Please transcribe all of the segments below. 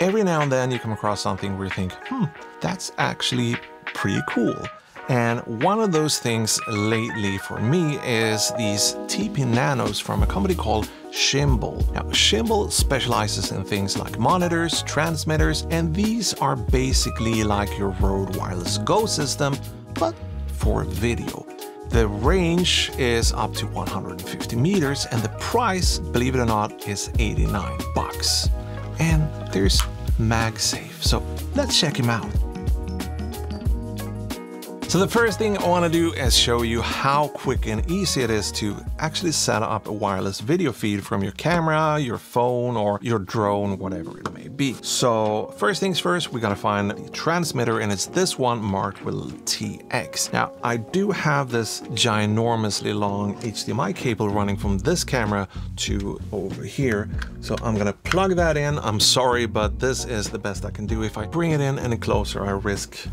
every now and then you come across something where you think, that's actually pretty cool. And one of those things lately for me is these TP Nanos from a company called Shimbol. Now, Shimbol specializes in things like monitors, transmitters, and these are basically like your Rode Wireless Go system, but for video. The range is up to 150 meters and the price, believe it or not, is 89 bucks. And there's MagSafe, so let's check him out. So the first thing I want to do is show you how quick and easy it is to actually set up a wireless video feed from your camera, your phone, or your drone, whatever it may be. So first things first, we gotta find the transmitter, and it's this one marked with TX. Now, I do have this ginormously long HDMI cable running from this camera to over here. So I'm gonna plug that in. I'm sorry, but this is the best I can do. If I bring it in any closer, I risk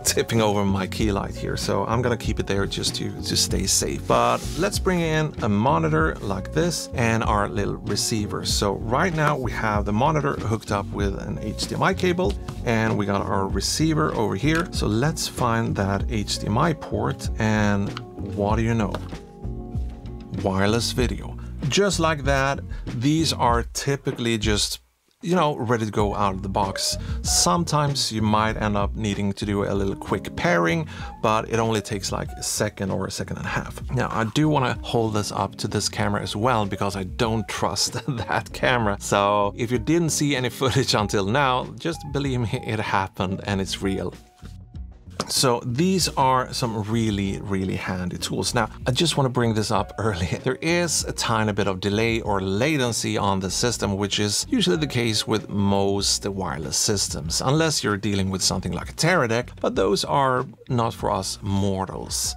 tipping over my key light here. So I'm gonna keep it there just to stay safe. But let's bring in a monitor like this and our little receiver. So right now we have the monitor hooked up with an HDMI cable and we got our receiver over here. So let's find that HDMI port, and what do you know? Wireless video. Just like that. These are typically just, you know, ready to go out of the box. Sometimes you might end up needing to do a little quick pairing, but it only takes like a second or a second and a half. Now, I do want to hold this up to this camera as well because I don't trust that camera. So if you didn't see any footage until now, just believe me, it happened and it's real. So these are some really, really handy tools. Now, I just want to bring this up early. There is a tiny bit of delay or latency on the system, which is usually the case with most wireless systems, unless you're dealing with something like a Teradek, but those are not for us mortals.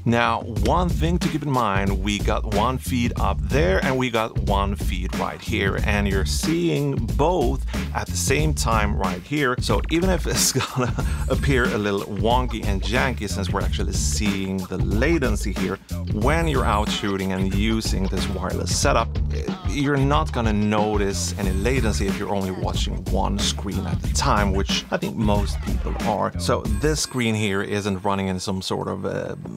Now, one thing to keep in mind, we got one feed up there and we got one feed right here, and you're seeing both at the same time right here. So even if it's gonna appear a little wonky and janky since we're actually seeing the latency here, when you're out shooting and using this wireless setup, you're not gonna notice any latency if you're only watching one screen at a time, which I think most people are. So this screen here isn't running in some sort of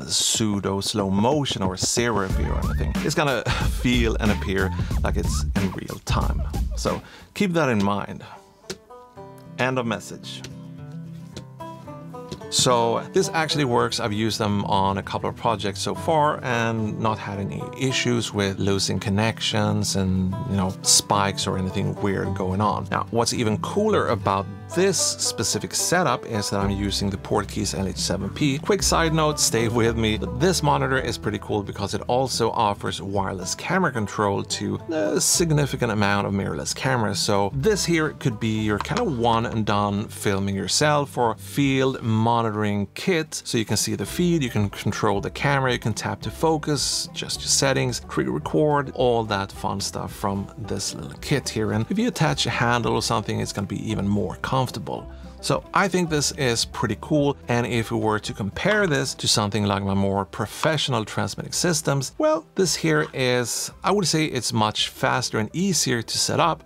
pseudo slow motion or syrupy or anything. It's gonna feel and appear like it's in real time. So keep that in mind. End of message. So this actually works. I've used them on a couple of projects so far and not had any issues with losing connections and, you know, spikes or anything weird going on. Now, what's even cooler about this specific setup is that I'm using the Portkeys LH7P. Quick side note, stay with me. This monitor is pretty cool because it also offers wireless camera control to a significant amount of mirrorless cameras. So this here could be your kind of one and done filming yourself or field monitoring kit. So you can see the feed, you can control the camera, you can tap to focus, adjust your settings, trigger record, all that fun stuff from this little kit here. And if you attach a handle or something, it's going to be even more comfortable. So I think this is pretty cool, and if we were to compare this to something like my more professional transmitting systems, well, this here is, I would say it's much faster and easier to set up.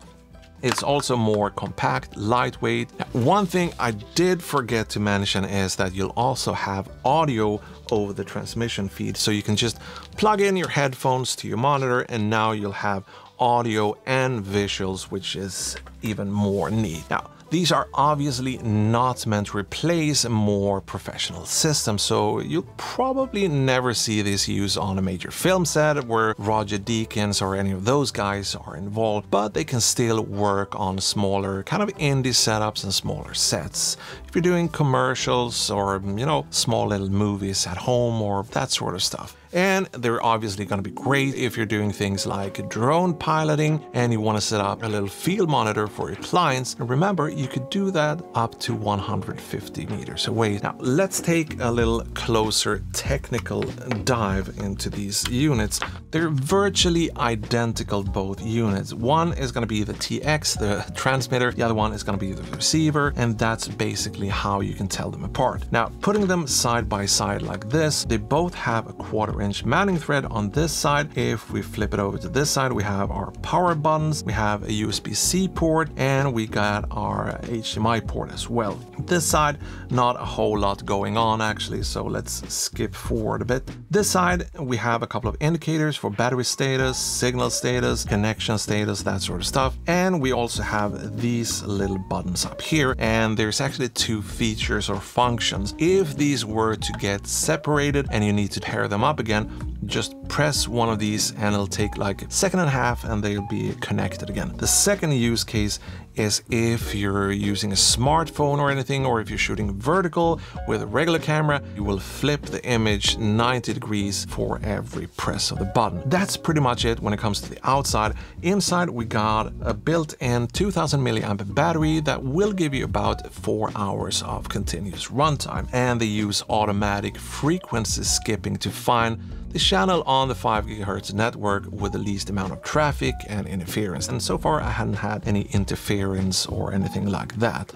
It's also more compact, lightweight. One thing I did forget to mention is that you'll also have audio over the transmission feed. So you can just plug in your headphones to your monitor and now you'll have audio and visuals, which is even more neat. Now, these are obviously not meant to replace a more professional system, so you'll probably never see this used on a major film set where Roger Deakins or any of those guys are involved, but they can still work on smaller kind of indie setups and smaller sets. If you're doing commercials or, you know, small little movies at home or that sort of stuff. And they're obviously going to be great if you're doing things like drone piloting and you want to set up a little field monitor for your clients. And remember, you could do that up to 150 meters away. Now, let's take a little closer technical dive into these units. They're virtually identical, both units. One is going to be the TX, the transmitter, the other one is going to be the receiver, and that's basically how you can tell them apart. Now, putting them side by side like this, they both have a 1/4" mounting thread on this side. If we flip it over to this side, we have our power buttons, we have a USB-C port, and we got our HDMI port as well. This side, not a whole lot going on actually, so let's skip forward a bit. This side, we have a couple of indicators for battery status, signal status, connection status, that sort of stuff. And we also have these little buttons up here, and there's actually 2 features or functions. If these were to get separated and you need to pair them up again, just press one of these and it'll take like a second and a half and they'll be connected again. The second use case is if you're using a smartphone or anything, or if you're shooting vertical with a regular camera, you will flip the image 90 degrees for every press of the button. That's pretty much it when it comes to the outside. Inside, we got a built-in 2000 milliamp battery that will give you about 4 hours of continuous runtime, and they use automatic frequency skipping to find the channel on the 5 GHz network with the least amount of traffic and interference. And so far I hadn't had any interference or anything like that.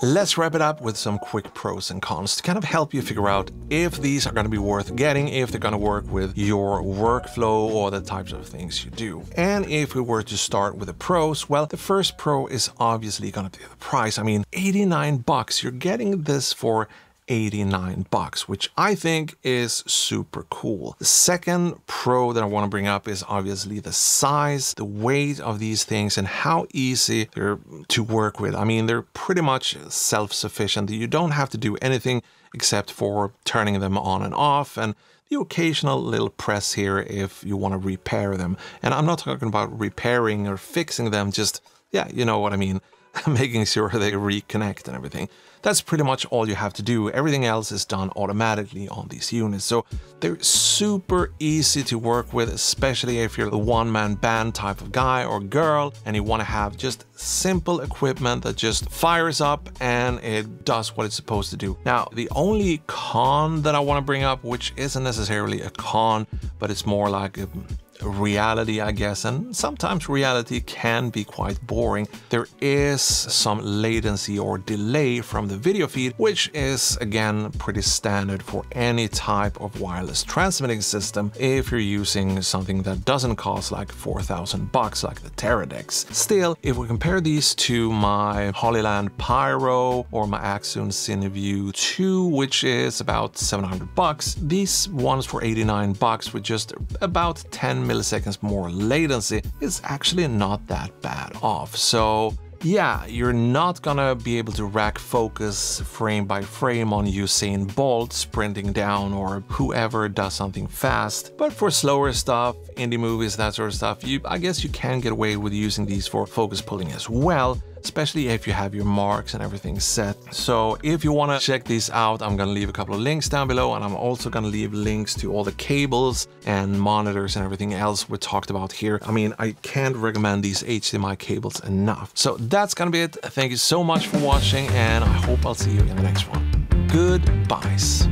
Let's wrap it up with some quick pros and cons to kind of help you figure out if these are going to be worth getting, if they're going to work with your workflow or the types of things you do. And if we were to start with the pros, well, the first pro is obviously going to be the price. I mean, $89, you're getting this for $89, which I think is super cool. The second pro that I want to bring up is obviously the size, the weight of these things, and how easy they're to work with. I mean, they're pretty much self-sufficient. You don't have to do anything except for turning them on and off, and the occasional little press here if you want to repair them. And I'm not talking about repairing or fixing them, just, yeah, you know what I mean, making sure they reconnect and everything. That's pretty much all you have to do. Everything else is done automatically on these units. So they're super easy to work with, especially if you're the one-man band type of guy or girl and you want to have just simple equipment that just fires up and it does what it's supposed to do. Now, the only con that I want to bring up, which isn't necessarily a con, but it's more like a reality, I guess, and sometimes reality can be quite boring. There is some latency or delay from the video feed, which is again pretty standard for any type of wireless transmitting system if you're using something that doesn't cost like $4,000 like the Teradex. Still, if we compare these to my Hollyland Pyro or my Axon Cineview 2, which is about $700, these ones for $89 with just about 10 milliseconds more latency is actually not that bad off. So yeah, you're not gonna be able to rack focus frame by frame on Usain Bolt sprinting down or whoever does something fast, but for slower stuff, indie movies, that sort of stuff, I guess you can get away with using these for focus pulling as well, especially if you have your marks and everything set. So if you want to check these out, I'm going to leave a couple of links down below, and I'm also going to leave links to all the cables and monitors and everything else we talked about here. I mean, I can't recommend these HDMI cables enough. So that's going to be it. Thank you so much for watching, and I hope I'll see you in the next one. Goodbyes.